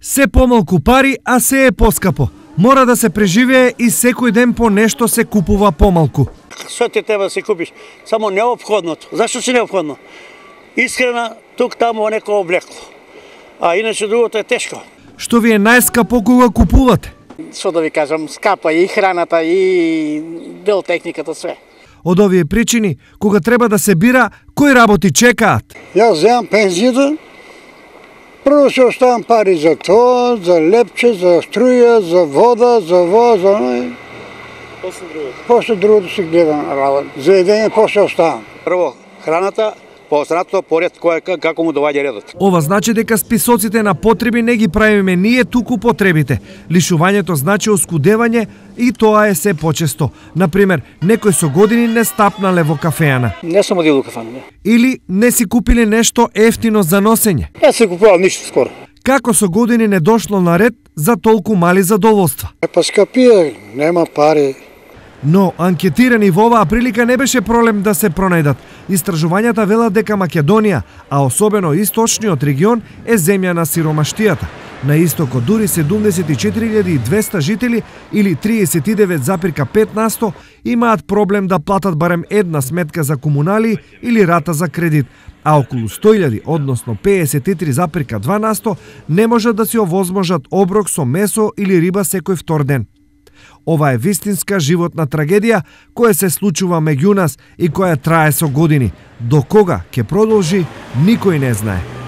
Се помалку пари, а се е поскапо. Мора да се преживее и секој ден по нешто се купува помалку. Што ти треба да се купиш? Само неопходното. Зашто си неопходно? Искрена, тук, тамо, неко облекло. А иначе другото е тешко. Што ви е најскапо кога купувате? Што да ви кажам, скапа и храната и дел техниката, све. Од овие причини, кога треба да се бира, кои работи чекаат? Јас земам пензијата, прво се оставам пари за тоа, за лепче, за струја, за вода, за воз, после другото си гледам работа. За едење после оставам. Прво храната, по останатото поред како му доваѓа редот. Ова значи дека списоците на потреби не ги правиме ние, туку потребите. Лишувањето значи оскудевање и тоа е се почесто. Например, некој со години не стапнале во кафеана. Не сум одил во кафана. Или не си купиле нешто ефтино за носење. Јас се купувам ништо скоро. Како со години не дошло на ред за толку мали задоволства. Па скапија, нема пари. Но анкетирани во оваа прилика не беше проблем да се пронајдат. Истражувањата велат дека Македонија, а особено источниот регион, е земја на сиромаштијата. На истокот дури 74.200 жители или 39,5% имаат проблем да платат барем една сметка за комунали или рата за кредит, а околу 100.000, односно 53,2% не можат да си овозможат оброк со месо или риба секој втор ден. Ова е вистинска животна трагедија која се случува меѓу нас и која трае со години. До кога ќе продолжи, никој не знае.